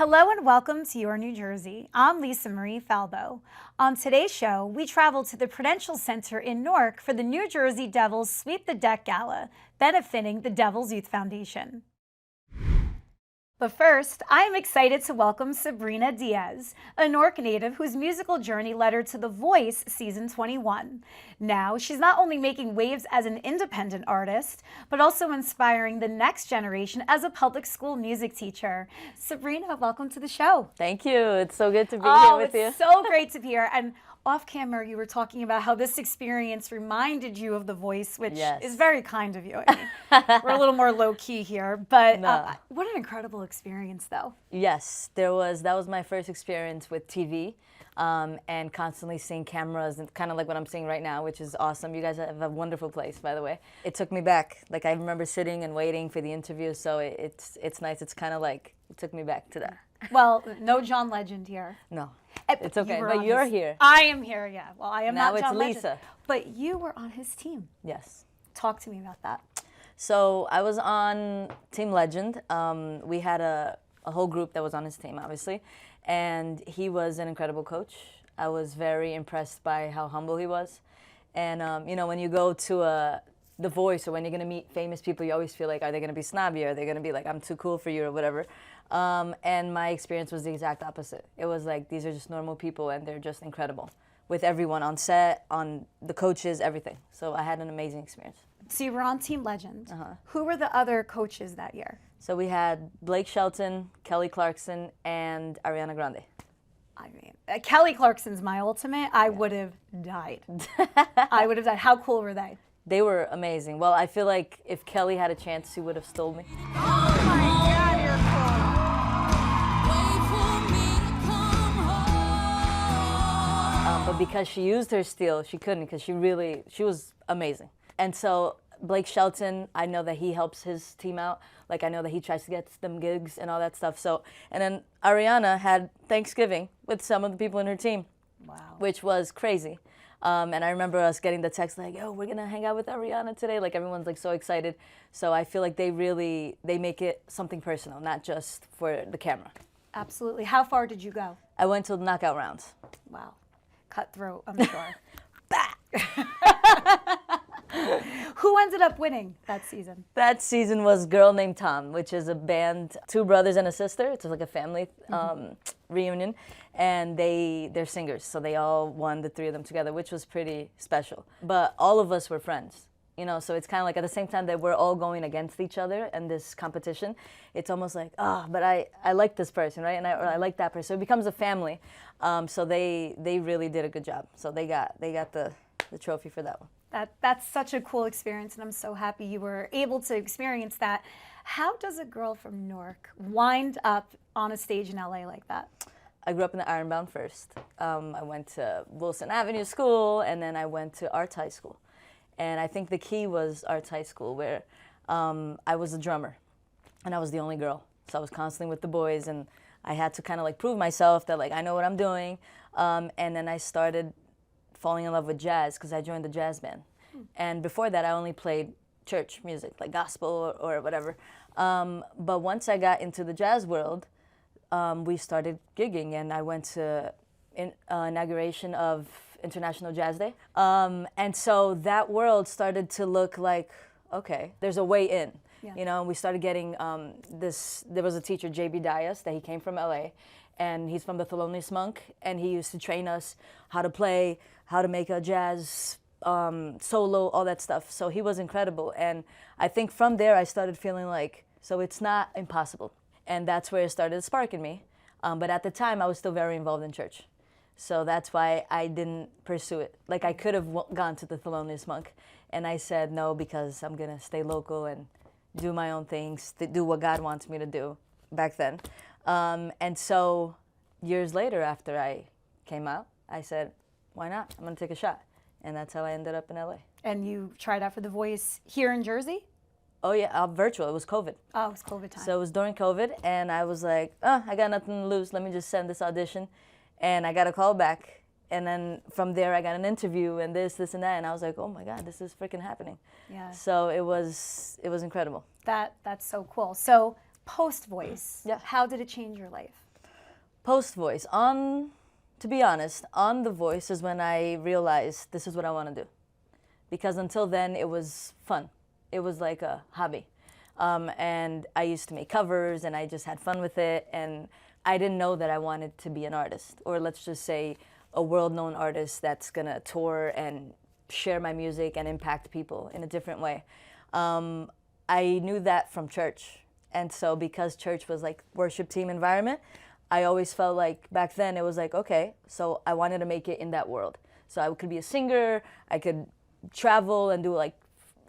Hello and welcome to Your New Jersey. I'm Lisa Marie Falbo. On today's show, we travel to the Prudential Center in Newark for the New Jersey Devils Sweep the Deck Gala, benefiting the Devils Youth Foundation. But first, I am excited to welcome Sabrinna Dias, a Newark native whose musical journey led her to The Voice Season 21. Now, she's not only making waves as an independent artist, but also inspiring the next generation as a public school music teacher. Sabrinna, welcome to the show. Thank you. It's so good to be here with you. It's so great to be here. And off camera, you were talking about how this experience reminded you of The Voice, which is very kind of you. I mean, we're a little more low key here, but what an incredible experience, though. Yes, that was my first experience with TV, and constantly seeing cameras and kind of like what I'm seeing right now, which is awesome. You guys have a wonderful place, by the way. It took me back. Like, I remember sitting and waiting for the interview, so it's nice. It's kind of like it took me back to that. Well, no John Legend here. No. It's okay, but you're here. I am here, yeah. Well, I am now not John it's Lisa. Legend. But you were on his team. Yes. Talk to me about that. So I was on Team Legend. We had a whole group that was on his team, obviously, and he was an incredible coach. I was very impressed by how humble he was. And, you know, when you go to The Voice or when you're going to meet famous people, you always feel like, are they going to be snobby? Are they going to be like, I'm too cool for you or whatever? And my experience was the exact opposite. It was like, these are just normal people and they're just incredible with everyone on set, on the coaches, everything. So I had an amazing experience. So you were on Team Legend. Who were the other coaches that year? So we had Blake Shelton, Kelly Clarkson, and Ariana Grande. I mean, Kelly Clarkson's my ultimate. I would have died. I would have died. How cool were they? They were amazing. Well, I feel like if Kelly had a chance, she would have stole me. Oh my God, you're cool. But because she used her steal, she couldn't, because she was amazing. And so Blake Shelton, I know that he helps his team out. Like, I know that he tries to get them gigs and all that stuff. So, and then Ariana had Thanksgiving with some of the people in her team. Wow. Which was crazy. And I remember us getting the text like, yo, we're going to hang out with Ariana today. Like, everyone's like so excited. So I feel like they make it something personal, not just for the camera. Absolutely. How far did you go? I went to the knockout rounds. Wow. Cutthroat, I'm sure. Who ended up winning that season? That season was Girl Named Tom, which is a band, two brothers and a sister. It's like a family reunion. And they're singers, so they all won, the three of them together, which was pretty special. But all of us were friends, you know, so it's kind of like at the same time that we're all going against each other in this competition, it's almost like, but I like this person, right? And I like that person. So it becomes a family. So they really did a good job. So they got the trophy for that one. That's such a cool experience, and I'm so happy you were able to experience that. How does a girl from Newark wind up on a stage in LA like that? I grew up in the Ironbound first. I went to Wilson Avenue School, and then I went to Arts High School. And I think the key was Arts High School, where I was a drummer, and I was the only girl. So I was constantly with the boys, and I had to kind of like prove myself that like I know what I'm doing. And then I started falling in love with jazz because I joined the jazz band. And before that, I only played church music, like gospel or whatever. But once I got into the jazz world, we started gigging, and I went to inauguration of International Jazz Day. And so that world started to look like, okay, there's a way in. Yeah. You know, and we started getting there was a teacher, J.B. Dias, that he came from LA, and he's from the Thelonious Monk, and he used to train us how to play, how to make a jazz solo, all that stuff. So he was incredible. And I think from there I started feeling like, so it's not impossible. And that's where it started to spark in me. But at the time I was still very involved in church. So that's why I didn't pursue it. Like, I could have gone to the Thelonious Monk, and I said no because I'm gonna stay local and do my own things, to do what God wants me to do back then. And so years later, after I came out, I said, why not? I'm gonna take a shot. And that's how I ended up in LA. And you tried out for The Voice here in Jersey? Oh yeah, virtual, it was COVID. Oh, it was COVID time. So it was during COVID, and I was like, I got nothing to lose, let me just send this audition. And I got a call back, and then from there I got an interview and this and that, and I was like, oh my God, this is freaking happening. Yeah. So it was incredible. That's so cool. So post Voice, yeah. How did it change your life? Post Voice. To be honest, on The Voice is when I realized this is what I want to do. Because until then, it was fun. It was like a hobby. And I used to make covers, and I just had fun with it. And I didn't know that I wanted to be an artist, or let's just say a world-known artist that's going to tour and share my music and impact people in a different way. I knew that from church. And so because church was like worship team environment, I always felt like back then it was like, okay, so I wanted to make it in that world. So I could be a singer, I could travel and do like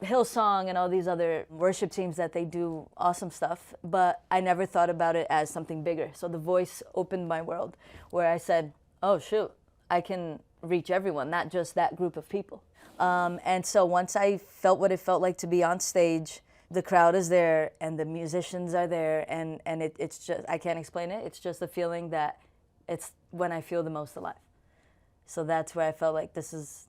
Hillsong and all these other worship teams that they do awesome stuff, but I never thought about it as something bigger. So The Voice opened my world where I said, oh shoot, I can reach everyone, not just that group of people. And so once I felt what it felt like to be on stage, the crowd is there and the musicians are there, and it's just, I can't explain it. It's just a feeling that it's when I feel the most alive. So that's where I felt like this is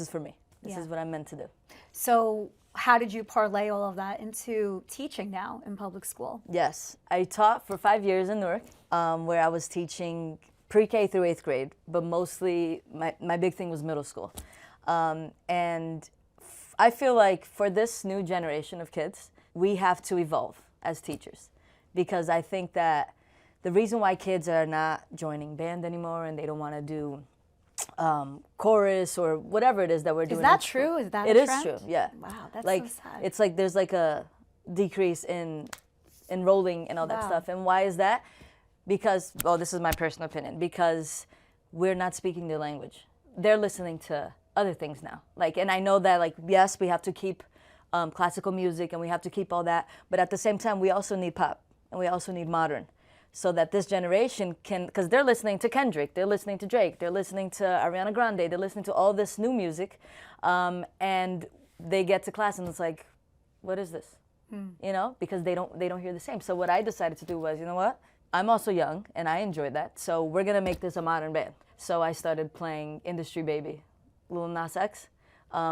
for me. This is what I'm meant to do. So how did you parlay all of that into teaching now in public school? Yes, I taught for 5 years in Newark, where I was teaching pre-K through 8th grade, but mostly my big thing was middle school. And I feel like for this new generation of kids, we have to evolve as teachers, because I think that the reason why kids are not joining band anymore and they don't want to do chorus or whatever it is that we're doing. Is that true? Is that it a is trend? true? Yeah. Wow, that's like, so sad. It's like there's like a decrease in enrolling and all that stuff. And why is that? Because, well, this is my personal opinion, because we're not speaking their language. They're listening to other things now. Like, and I know that, like, yes, we have to keep classical music and we have to keep all that, but at the same time, we also need pop and we also need modern, so that this generation can, because they're listening to Kendrick, they're listening to Drake, they're listening to Ariana Grande, they're listening to all this new music, and they get to class and it's like, what is this? You know, because they don't hear the same. So what I decided to do was, you know what? I'm also young and I enjoyed that, so we're gonna make this a modern band. So I started playing Industry Baby, Lil Nas X.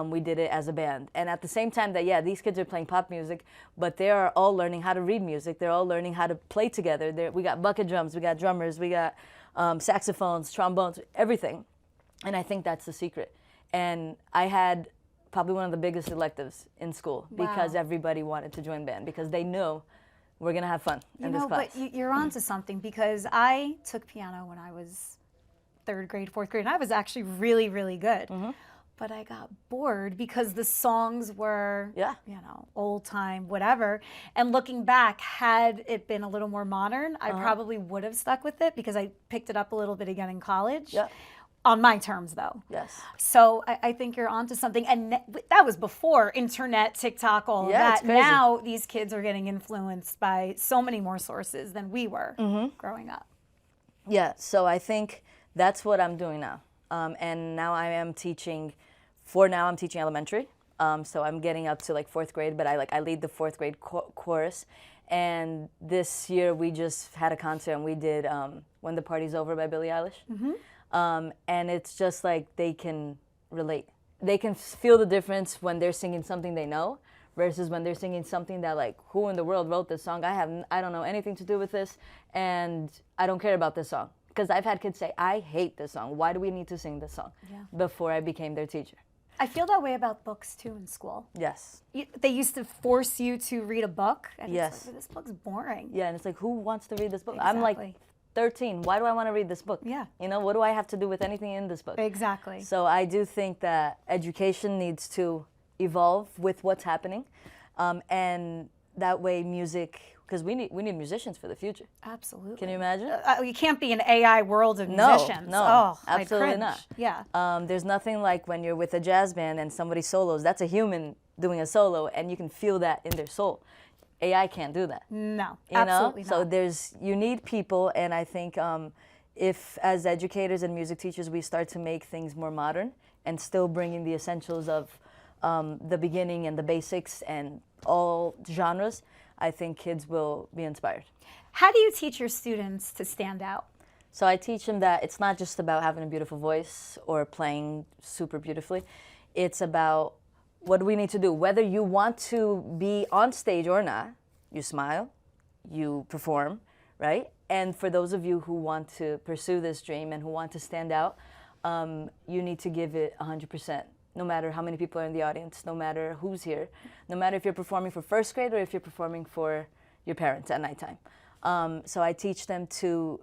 We did it as a band. And at the same time that, yeah, these kids are playing pop music, but they are all learning how to read music. They're all learning how to play together. We got bucket drums, we got drummers, we got saxophones, trombones, everything. And I think that's the secret. And I had probably one of the biggest electives in school because everybody wanted to join band, because they knew we're gonna have fun in this class. But you're onto something, because I took piano when I was 3rd grade, 4th grade, and I was actually really, really good. But I got bored because the songs were, you know, old time, whatever. And looking back, had it been a little more modern, I probably would have stuck with it, because I picked it up a little bit again in college. On my terms, though. Yes. So I think you're onto something. And that was before internet, TikTok, all of that. It's crazy. Now these kids are getting influenced by so many more sources than we were growing up. Yeah, so I think that's what I'm doing now. And now I am teaching, I'm teaching elementary. So I'm getting up to like 4th grade, but I lead the 4th grade chorus. And this year we just had a concert and we did When the Party's Over by Billie Eilish. And it's just like they can relate. They can feel the difference when they're singing something they know versus when they're singing something that, like, who in the world wrote this song? I don't know anything to do with this, and I don't care about this song. Because I've had kids say, I hate this song. Why do we need to sing this song? Before I became their teacher. I feel that way about books too in school. Yes. They used to force you to read a book, and Yes. it's like, this book's boring. Yeah, and it's like, who wants to read this book? Exactly. I'm like 13. Why do I want to read this book? Yeah. You know, what do I have to do with anything in this book? Exactly. So I do think that education needs to evolve with what's happening, and that way music, because we need musicians for the future. Absolutely. Can you imagine? You can't be an AI world of musicians. No, oh, absolutely I'd not. Yeah. There's nothing like when you're with a jazz band and somebody solos. That's a human doing a solo, and you can feel that in their soul. AI can't do that. No, You absolutely know? not. So you need people, and I think if as educators and music teachers we start to make things more modern and still bringing the essentials of the beginning and the basics and all genres, I think kids will be inspired. How do you teach your students to stand out? So I teach them that it's not just about having a beautiful voice or playing super beautifully. It's about what do we need to do. Whether you want to be on stage or not, you smile, you perform, right? And for those of you who want to pursue this dream and who want to stand out, you need to give it 100%, no matter how many people are in the audience, no matter who's here, no matter if you're performing for first grade or if you're performing for your parents at nighttime. So I teach them to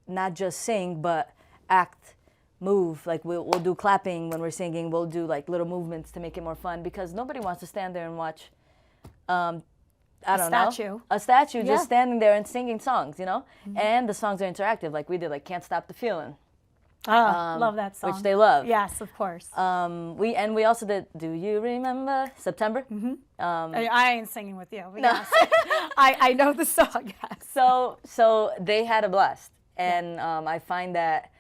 not just sing, but act, move. Like we'll do clapping when we're singing. We'll do like little movements to make it more fun, because nobody wants to stand there and watch, I don't know, a statue just standing there and singing songs, you know? And the songs are interactive, like we did, like Can't Stop the Feeling. Love that song. Which they love. Yes, of course. We also did Do You Remember September? I ain't singing with you. But yes. I know the song. Yes. So they had a blast, and I find that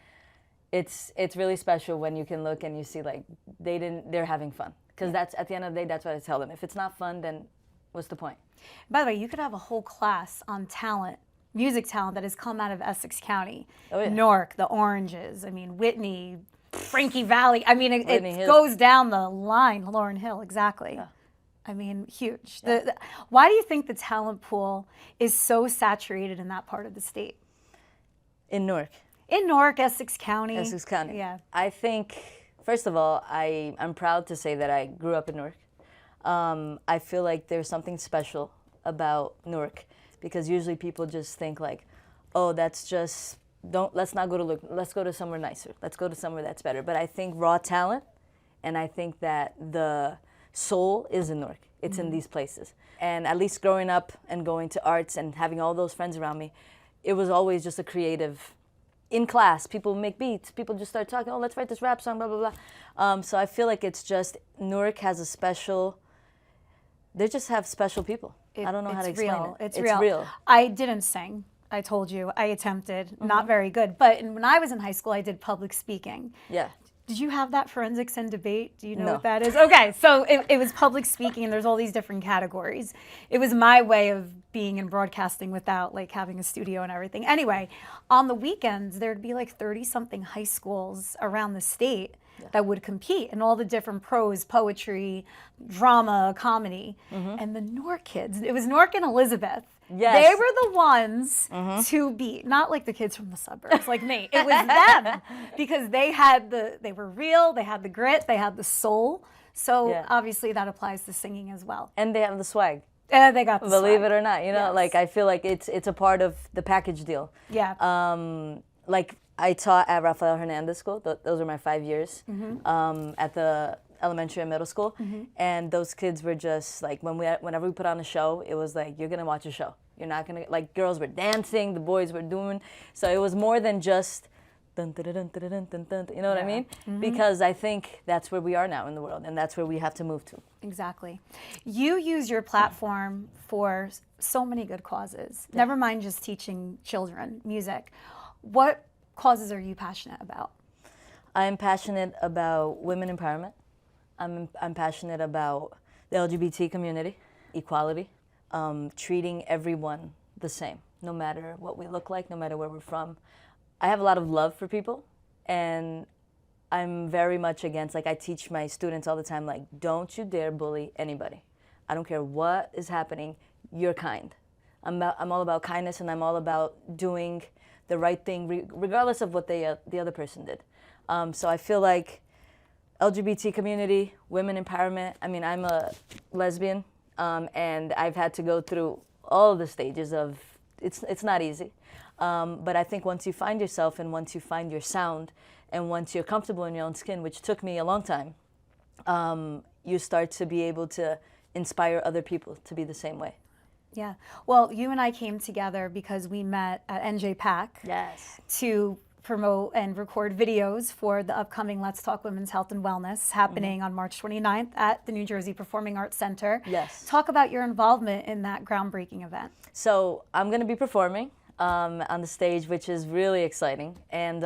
it's really special when you can look and you see like they're having fun, because that's at the end of the day, that's what I tell them. If it's not fun, then what's the point? By the way, you could have a whole class on talent, music talent that has come out of Essex County. Oh, yeah. Newark, the Oranges, I mean, Whitney, Frankie Valley. I mean, it Hills. goes down the line. Lauryn Hill, exactly. Yeah. I mean, huge. Why do you think the talent pool is so saturated in that part of the state? In Newark. In Newark, Essex County. Essex County. Yeah. I think, first of all, I'm proud to say that I grew up in Newark. I feel like there's something special about Newark, because usually people just think like, oh, let's not go to look, let's go to somewhere nicer. Let's go to somewhere that's better. But I think raw talent, and I think that the soul is in Newark. It's in these places. And at least growing up and going to arts and having all those friends around me, it was always just a creative. In class, people make beats. People just start talking, oh, let's write this rap song, blah, blah, blah. So I feel like it's just, Newark has a special, they just have special people. I don't know how to explain it. It's real. I didn't sing. I told you. I attempted. Not very good. But when I was in high school, I did public speaking. Yeah. Did you have that forensics and debate? Do you know No. what that is? Okay, so it was public speaking, and there's all these different categories. It was my way of being in broadcasting without like having a studio and everything. Anyway, on the weekends, there'd be like 30-something high schools around the state that would compete in all the different prose, poetry, drama, comedy. And the Newark kids, it was Newark and Elizabeth. Yes. They were the ones to beat, not like the kids from the suburbs, like me. It was them, because they were real, they had the grit, they had the soul. So obviously that applies to singing as well. And they have the swag. They got the Believe swag. it or not, you know, Yes. like I feel like it's a part of the package deal. Yeah. Like I taught at Rafael Hernandez School. Those were my 5 years at the elementary and middle school. And those kids were just like, whenever we put on a show, it was like, you're going to watch a show. You're not going to, like, girls were dancing, the boys were doing. So it was more than just, dun, dun, dun, dun, dun, dun, dun, you know what I mean? Because I think that's where we are now in the world, and that's where we have to move to. Exactly. You use your platform for so many good causes. Never mind just teaching children music. What causes are you passionate about? I'm passionate about women empowerment. I'm passionate about the LGBT community, equality, treating everyone the same, no matter what we look like, no matter where we're from. I have a lot of love for people, and I'm very much against, like I teach my students all the time, like, don't you dare bully anybody. I don't care what is happening, you're kind. I'm all about kindness, and I'm all about doing the right thing regardless of what the other person did. So I feel like LGBT community, women empowerment. I mean, I'm a lesbian, and I've had to go through all the stages of, it's not easy. But I think once you find yourself, and once you find your sound, and once you're comfortable in your own skin, which took me a long time, you start to be able to inspire other people to be the same way. Yeah. Well, you and I came together because we met at NJPAC to promote and record videos for the upcoming Let's Talk Women's Health and Wellness happening on March 29th at the New Jersey Performing Arts Center. Yes. Talk about your involvement in that groundbreaking event. So I'm going to be performing on the stage, which is really exciting. And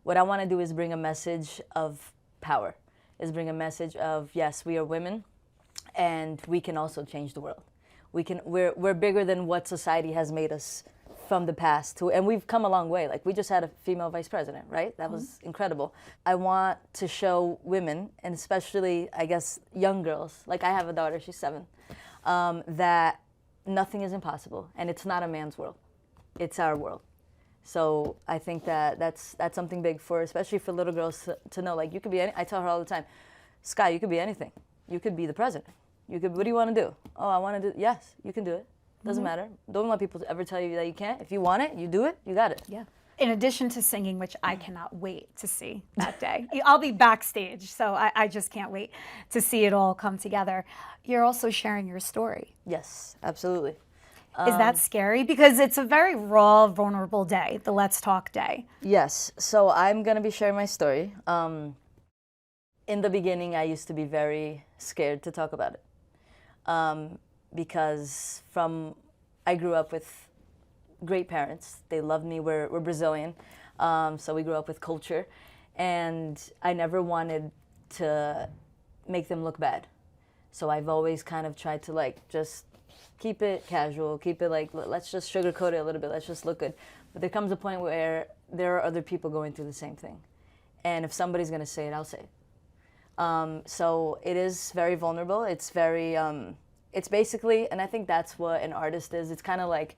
what I want to do is bring a message of power, is bring a message of, yes, we are women, and we can also change the world. We're bigger than what society has made us from the past, and we've come a long way. Like, we just had a female vice president, right? That was incredible. I want to show women, and especially, I guess, young girls, like I have a daughter, she's 7, that nothing is impossible, and it's not a man's world. It's our world. So I think that that's something big for, especially for little girls to know, like, you could be I tell her all the time, Sky, you could be anything. You could be the president. You could, what do you want to do? Oh, I want to do, yes, you can do it. Doesn't matter. Don't let people ever tell you that you can't. If you want it, you do it, you got it. Yeah. In addition to singing, which I cannot wait to see that day. I'll be backstage, so I just can't wait to see it all come together. You're also sharing your story. Yes, absolutely. Is that scary? Because it's a very raw, vulnerable day, the Let's Talk Day. Yes, so I'm going to be sharing my story. In the beginning, I used to be very scared to talk about it because I grew up with great parents. They loved me. We're Brazilian, so we grew up with culture, and I never wanted to make them look bad. So I've always kind of tried to, like, just keep it casual, keep it like, let's just sugarcoat it a little bit, let's just look good. But there comes a point where there are other people going through the same thing. And if somebody's gonna say it, I'll say it. So it is very vulnerable. It's very, it's basically, and I think that's what an artist is. It's kind of like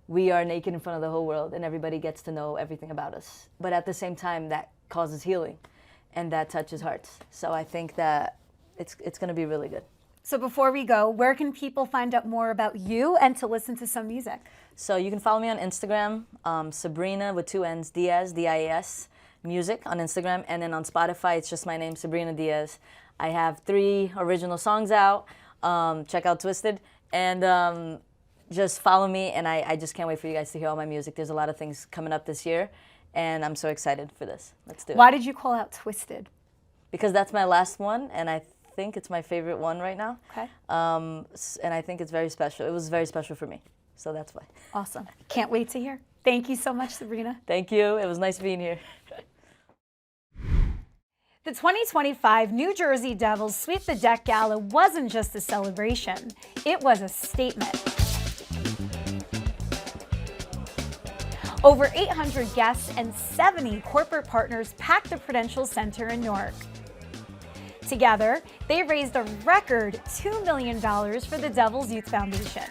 we are naked in front of the whole world and everybody gets to know everything about us. But at the same time, that causes healing and that touches hearts. So I think that it's gonna be really good. So before we go, where can people find out more about you and to listen to some music? So you can follow me on Instagram, Sabrinna with 2 N's, Dias, D-I-A-S, music on Instagram. And then on Spotify, it's just my name, Sabrinna Dias. I have 3 original songs out. Check out Twisted. And just follow me. And I just can't wait for you guys to hear all my music. There's a lot of things coming up this year. And I'm so excited for this. Let's do it. Why did you call out Twisted? Because that's my last one. And I think it's my favorite one right now. Okay. And I think it's very special. It was very special for me. So that's why. Awesome. Can't wait to hear. Thank you so much, Sabrinna. Thank you. It was nice being here. The 2025 New Jersey Devils Sweep the Deck Gala wasn't just a celebration. It was a statement. Over 800 guests and 70 corporate partners packed the Prudential Center in Newark. Together, they raised a record $2 million for the Devils Youth Foundation.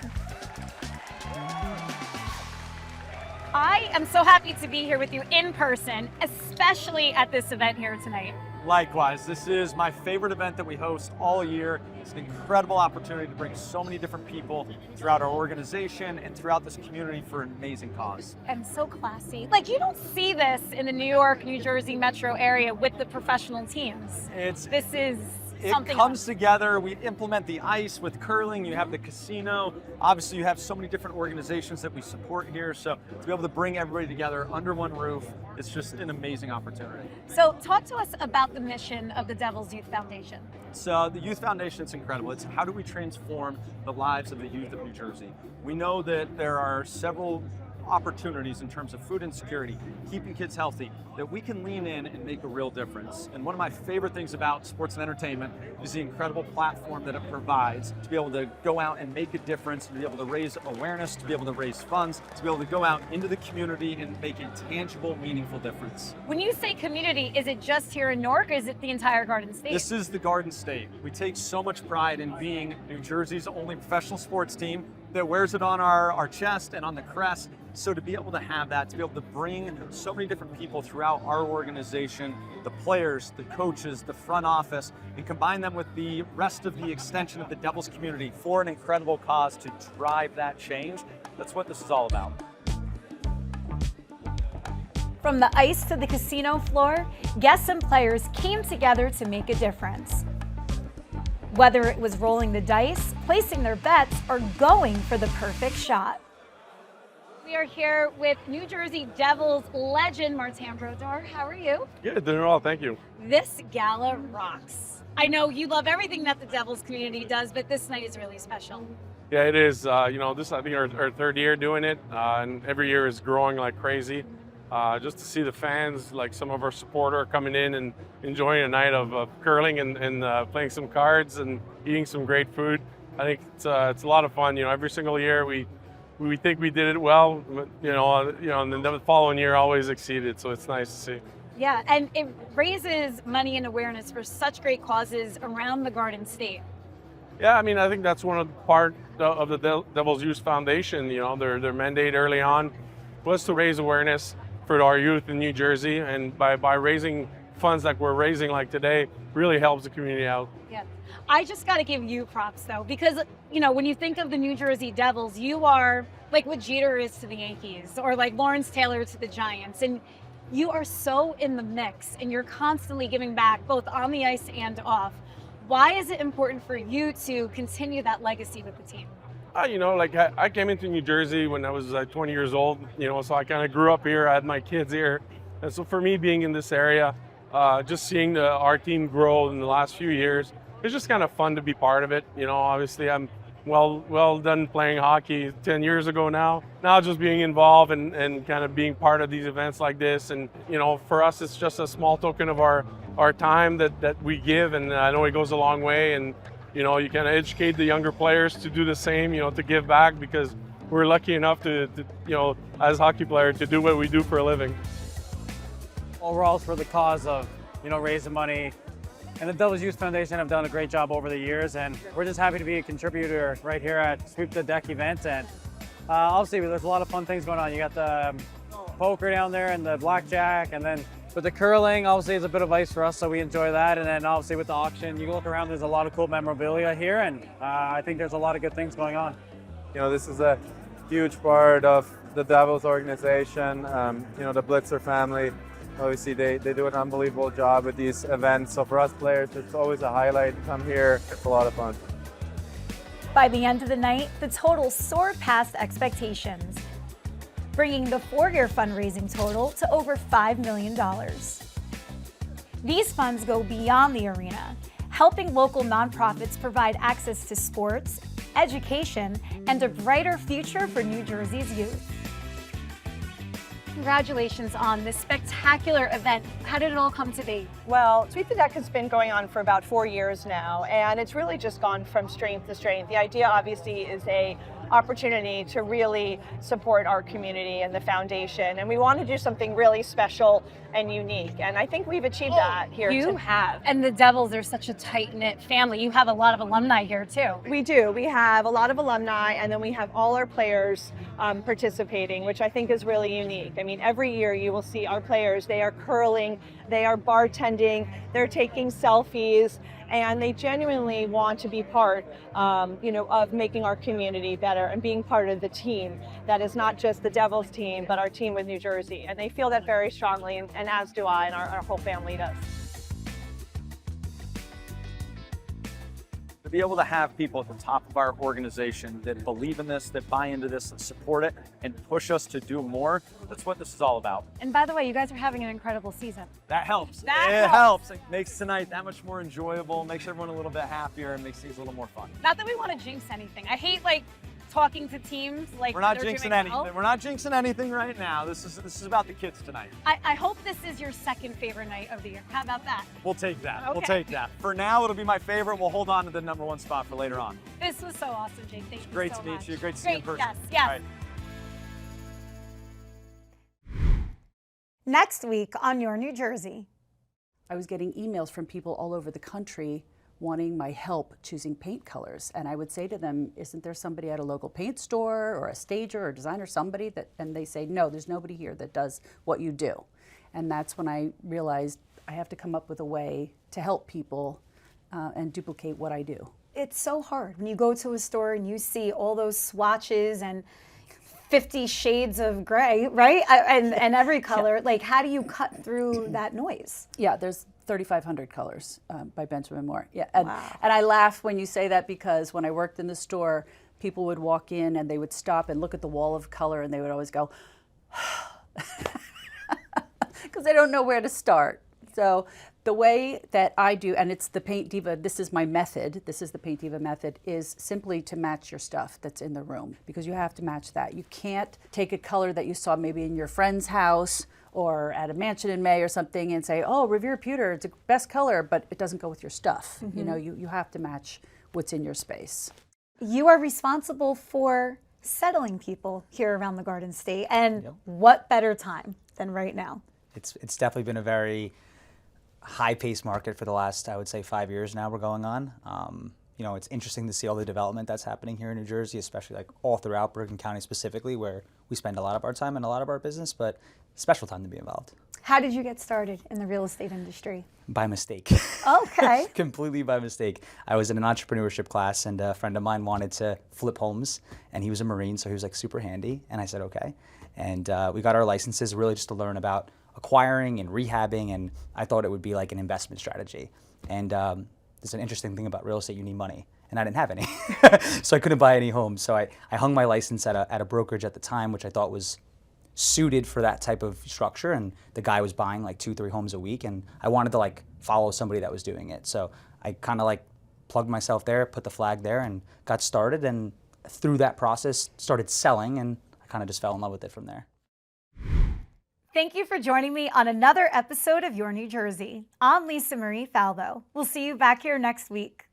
I am so happy to be here with you in person, especially at this event here tonight. Likewise, this is my favorite event that we host all year. It's an incredible opportunity to bring so many different people throughout our organization and throughout this community for an amazing cause. And so classy. Like, you don't see this in the New York, New Jersey metro area with the professional teams. It comes together. We implement the ice with curling. You have the casino. Obviously, you have so many different organizations that we support here. So to be able to bring everybody together under one roof, it's just an amazing opportunity. So talk to us about the mission of the Devils Youth Foundation. So the Youth Foundation, it's incredible. It's how do we transform the lives of the youth of New Jersey? We know that there are several opportunities in terms of food insecurity, keeping kids healthy, that we can lean in and make a real difference. And one of my favorite things about sports and entertainment is the incredible platform that it provides to be able to go out and make a difference, to be able to raise awareness, to be able to raise funds, to be able to go out into the community and make a tangible, meaningful difference. When you say community, is it just here in Newark, or is it the entire Garden State? This is the Garden State. We take so much pride in being New Jersey's only professional sports team that wears it on our chest and on the crest. So to be able to have that, to be able to bring so many different people throughout our organization, the players, the coaches, the front office, and combine them with the rest of the extension of the Devils community for an incredible cause to drive that change, that's what this is all about. From the ice to the casino floor, guests and players came together to make a difference. Whether it was rolling the dice, placing their bets, or going for the perfect shot. We are here with New Jersey Devils legend Martin Brodeur. How are you? Good, doing well, thank you. This gala rocks. I know you love everything that the Devils community does, but this night is really special. Yeah, it is. This I think our third year doing it, and every year is growing like crazy. Just to see the fans, like some of our supporters coming in and enjoying a night of curling and playing some cards and eating some great food. I think it's a lot of fun. Every single year we think we did it well, but, and then the following year always exceeded. So it's nice to see. Yeah, and it raises money and awareness for such great causes around the Garden State. Yeah, I think that's one of the part of the Devils Youth Foundation. Their mandate early on was to raise awareness for our youth in New Jersey, and by raising funds like we're raising like today, really helps the community out. Yeah. I just got to give you props though, because when you think of the New Jersey Devils, you are like what Jeter is to the Yankees, or like Lawrence Taylor to the Giants, and you are so in the mix, and you're constantly giving back both on the ice and off. Why is it important for you to continue that legacy with the team? I came into New Jersey when I was 20 years old, so I kind of grew up here. I had my kids here. And so for me, being in this area, just seeing our team grow in the last few years, it's just kind of fun to be part of it. Obviously I'm well done playing hockey 10 years ago now. Now just being involved and kind of being part of these events like this. And, for us, it's just a small token of our time that we give. And I know it goes a long way. And, you kind of educate the younger players to do the same, to give back, because we're lucky enough to as hockey players, to do what we do for a living. Overall, it's for the cause of, raising money. And the Devils Youth Foundation have done a great job over the years, and we're just happy to be a contributor right here at Sweep the Deck event. And obviously, there's a lot of fun things going on. You got the poker down there and the blackjack, and then with the curling, obviously it's a bit of ice for us, so we enjoy that. And then obviously with the auction, you can look around, there's a lot of cool memorabilia here, and I think there's a lot of good things going on. This is a huge part of the Devils organization. The Blitzer family, obviously they do an unbelievable job with these events. So for us players, it's always a highlight. Come here, it's a lot of fun. By the end of the night, the total soared past expectations, bringing the 4-year fundraising total to over $5 million. These funds go beyond the arena, helping local nonprofits provide access to sports, education, and a brighter future for New Jersey's youth. Congratulations on this spectacular event. How did it all come to be? Well, Sweep the Deck has been going on for about 4 years now, and it's really just gone from strength to strength. The idea obviously is a opportunity to really support our community and the foundation, and we want to do something really special and unique, and I think we've achieved that here. You have, and the Devils are such a tight-knit family. You have a lot of alumni here too. We do. We have a lot of alumni, and then we have all our players participating, which I think is really unique. I mean, every year you will see our players, they are curling, they are bartending, they're taking selfies, and they genuinely want to be part, of making our community better and being part of the team that is not just the Devils team, but our team with New Jersey. And they feel that very strongly, and as do I, and our whole family does. To be able to have people at the top of our organization that believe in this, that buy into this, that support it, and push us to do more, that's what this is all about. And by the way, you guys are having an incredible season. That helps. That helps. It makes tonight that much more enjoyable, makes everyone a little bit happier, and makes things a little more fun. Not that we want to jinx anything. I hate talking to teams like we're not they're jinxing doing anything. well. We're not jinxing anything right now. This is about the kids tonight. I hope this is your second favorite night of the year. How about that? We'll take that. Okay. We'll take that. For now, it'll be my favorite. We'll hold on to the #1 spot for later on. This was so awesome, Jake. Thank you Great so to meet much. you. Great to see you in person. Yes. All right. Next week on Your New Jersey. I was getting emails from people all over the country wanting my help choosing paint colors. And I would say to them, isn't there somebody at a local paint store or a stager or designer, somebody that, and they say, no, there's nobody here that does what you do. And that's when I realized I have to come up with a way to help people and duplicate what I do. It's so hard when you go to a store and you see all those swatches and 50 shades of gray, right? And every color. Like, how do you cut through that noise? Yeah, there's 3,500 colors by Benjamin Moore. Yeah, and, Wow. and I laugh when you say that, because when I worked in the store, people would walk in and they would stop and look at the wall of color, and they would always go, because they don't know where to start. So the way that I do, and it's the Paint Diva, this is my method, this is the Paint Diva method, is simply to match your stuff that's in the room, because you have to match that. You can't take a color that you saw maybe in your friend's house or at a mansion in May or something and say, oh, Revere Pewter, it's the best color, but it doesn't go with your stuff. Mm-hmm. You know, you have to match what's in your space. You are responsible for settling people here around the Garden State, and what better time than right now? It's definitely been a very high-paced market for the last, I would say, 5 years now we're going on. You know, it's interesting to see all the development that's happening here in New Jersey, especially like all throughout Bergen County specifically, where we spend a lot of our time and a lot of our business, but special time to be involved. How did you get started in the real estate industry? By mistake. Okay. Completely by mistake. I was in an entrepreneurship class and a friend of mine wanted to flip homes, and he was a Marine, so he was like super handy, and I said, okay. And we got our licenses really just to learn about acquiring and rehabbing, and I thought it would be like an investment strategy. And there's an interesting thing about real estate, you need money, and I didn't have any. So I couldn't buy any homes. So I hung my license at a brokerage at the time, which I thought was suited for that type of structure, and the guy was buying like 2-3 homes a week, and I wanted to like follow somebody that was doing it. So I kind of like plugged myself there, put the flag there, and got started, and through that process started selling, and I kind of just fell in love with it from there. Thank you for joining me on another episode of Your New Jersey. I'm Lisa Marie Falbo. We'll see you back here next week.